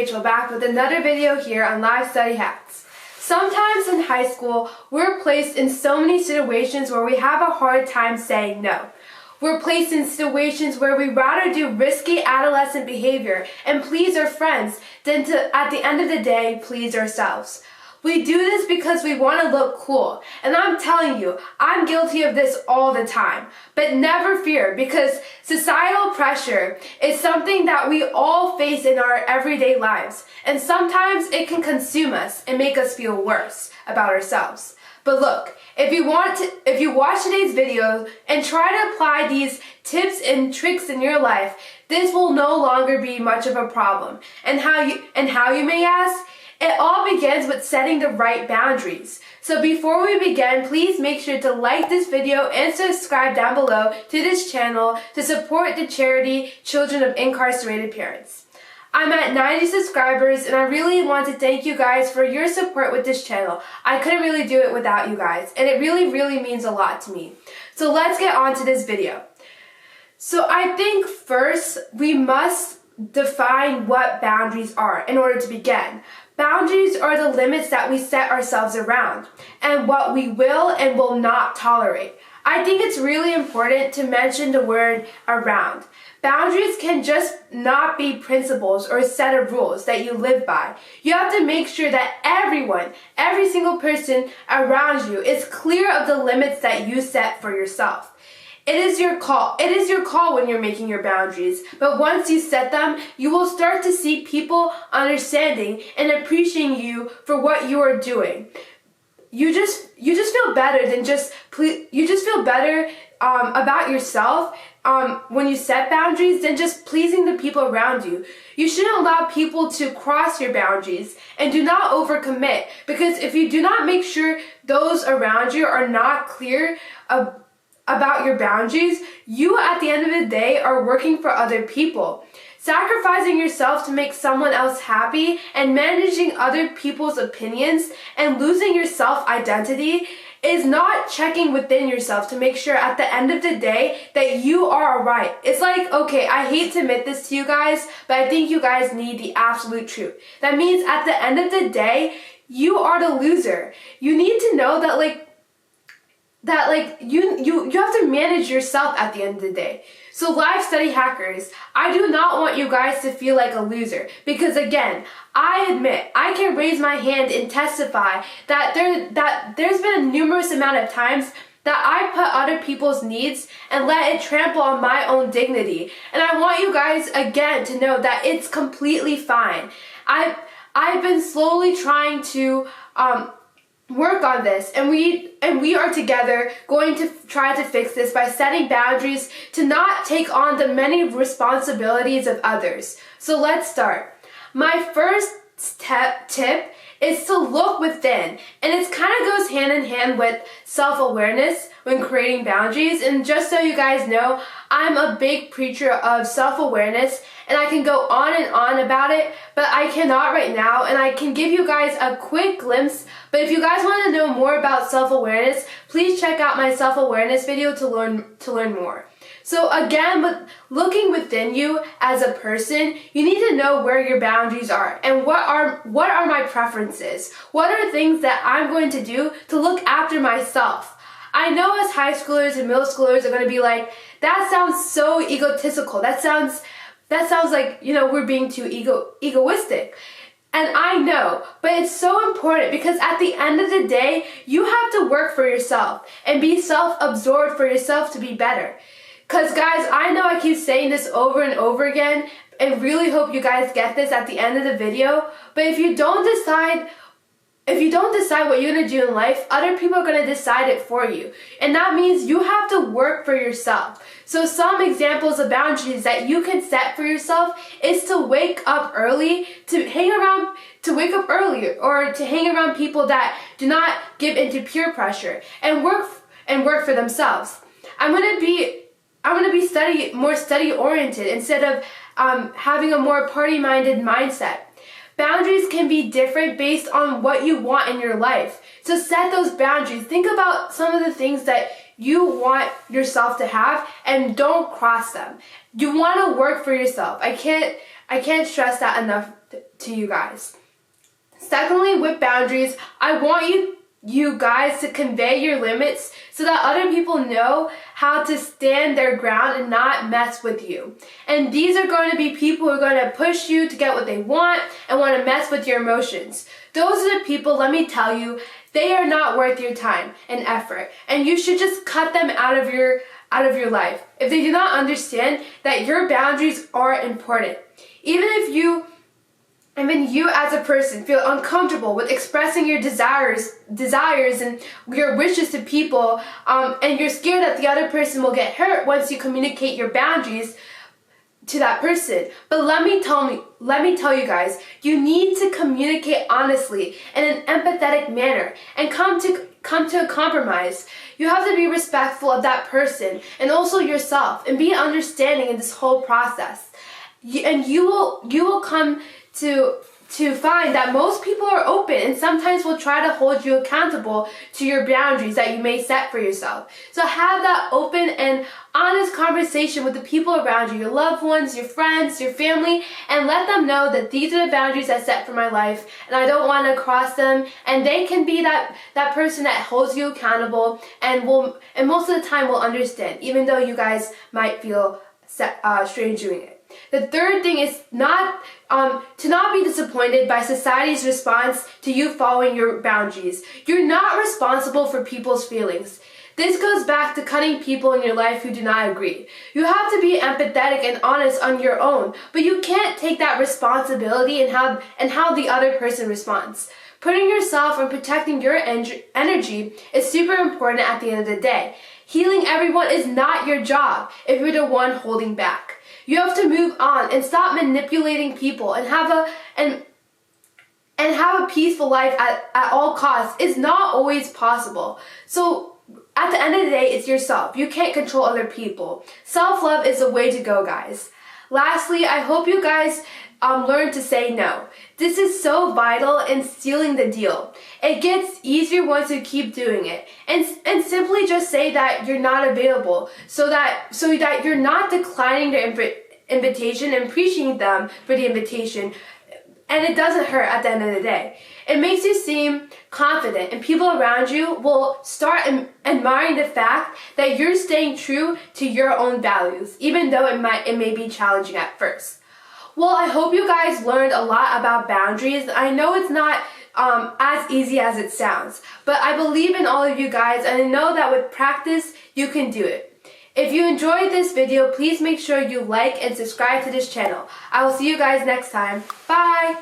Rachel back with another video here on Live Study Hacks. Sometimes in high school, we're placed in so many situations where we have a hard time saying no. We're placed in situations where we rather do risky adolescent behavior and please our friends than to, at the end of the day, please ourselves. We do this because we want to look cool, and I'm telling you, I'm guilty of this all the time. But never fear, because societal pressure is something that we all face in our everyday lives, and sometimes it can consume us and make us feel worse about ourselves. But look, if you watch today's video and try to apply these tips and tricks in your life, this will no longer be much of a problem. And how you may ask? It all begins with setting the right boundaries. So before we begin, please make sure to like this video and subscribe down below to this channel to support the charity Children of Incarcerated Parents. I'm at 90 subscribers and I really want to thank you guys for your support with this channel. I couldn't really do it without you guys, and it really means a lot to me. So let's get on to this video. So I think first we must define what boundaries are in order to begin. Boundaries are the limits that we set ourselves around and what we will and will not tolerate. I think it's really important to mention the word around. Boundaries can just not be principles or a set of rules that you live by. You have to make sure that everyone, every single person around you is clear of the limits that you set for yourself. It is your call. It is your call when you're making your boundaries. But once you set them, you will start to see people understanding and appreciating you for what you are doing. You just feel better about yourself when you set boundaries than just pleasing the people around you. You shouldn't allow people to cross your boundaries, and do not overcommit, because if you do not make sure those around you are not clear about your boundaries, you at the end of the day are working for other people. Sacrificing yourself to make someone else happy and managing other people's opinions and losing your self-identity is not checking within yourself to make sure at the end of the day that you are alright. It's like, okay, I hate to admit this to you guys, but I think you guys need the absolute truth. That means at the end of the day, you are the loser. You need to know that you have to manage yourself at the end of the day. So Live Study Hackers, I do not want you guys to feel like a loser, because again, I admit, I can raise my hand and testify that there's been a numerous amount of times that I put other people's needs and let it trample on my own dignity. And I want you guys again to know that it's completely fine. I've been slowly trying to work on this, and we are together going to try to fix this by setting boundaries to not take on the many responsibilities of others. So let's start. My first tip is to look within, and it kind of goes hand in hand with self-awareness when creating boundaries. And just so you guys know, I'm a big preacher of self-awareness, and I can go on and on about it, but I cannot right now, and I can give you guys a quick glimpse. But if you guys want to know more about self-awareness, please check out my self-awareness video to learn more. So again, with looking within you as a person, you need to know where your boundaries are and what are my preferences. What are things that I'm going to do to look after myself? I know as high schoolers and middle schoolers are going to be like, that sounds so egotistical. That sounds like, we're being too egoistic. And I know, but it's so important, because at the end of the day, you have to work for yourself and be self-absorbed for yourself to be better. Because guys, I know I keep saying this over and over again, and really hope you guys get this at the end of the video, but if you don't decide what you're going to do in life, other people are going to decide it for you. And that means you have to work for yourself. So some examples of boundaries that you can set for yourself is to wake up early, wake up earlier, or to hang around people that do not give into peer pressure and work for themselves. I'm going to be more study oriented instead of having a more party minded mindset. Boundaries can be different based on what you want in your life. So set those boundaries. Think about some of the things that you want yourself to have, and don't cross them. You want to work for yourself. I can't stress that enough to you guys. Secondly, with boundaries, I want you guys to convey your limits so that other people know how to stand their ground and not mess with you. And these are going to be people who are going to push you to get what they want and want to mess with your emotions. Those are the people, let me tell you, they are not worth your time and effort. And you should just cut them out of your life if they do not understand that your boundaries are important. Even you as a person feel uncomfortable with expressing your desires and your wishes to people, and you're scared that the other person will get hurt once you communicate your boundaries to that person. But let me tell you guys, you need to communicate honestly in an empathetic manner and come to a compromise. You have to be respectful of that person and also yourself, and be understanding in this whole process. And you will come to find that most people are open and sometimes will try to hold you accountable to your boundaries that you may set for yourself. So have that open and honest conversation with the people around you, your loved ones, your friends, your family, and let them know that these are the boundaries I set for my life and I don't want to cross them, and they can be that person that holds you accountable and most of the time will understand, even though you guys might feel strange doing it. The third thing is to not be disappointed by society's response to you following your boundaries. You're not responsible for people's feelings. This goes back to cutting people in your life who do not agree. You have to be empathetic and honest on your own, but you can't take that responsibility and how the other person responds. Putting yourself and protecting your energy is super important at the end of the day. Healing everyone is not your job if you're the one holding back. You have to move on and stop manipulating people and have a peaceful life at all costs. Is not always possible. So at the end of the day, it's yourself. You can't control other people. Self-love is the way to go, guys. Lastly, I hope you guys learn to say no. This is so vital in sealing the deal. It gets easier once you keep doing it. And simply just say that you're not available so that you're not declining their invitation and appreciating them for the invitation. And it doesn't hurt at the end of the day. It makes you seem confident, and people around you will start admiring the fact that you're staying true to your own values, even though it may be challenging at first. Well, I hope you guys learned a lot about boundaries. I know it's not as easy as it sounds, but I believe in all of you guys, and I know that with practice, you can do it. If you enjoyed this video, please make sure you like and subscribe to this channel. I will see you guys next time. Bye!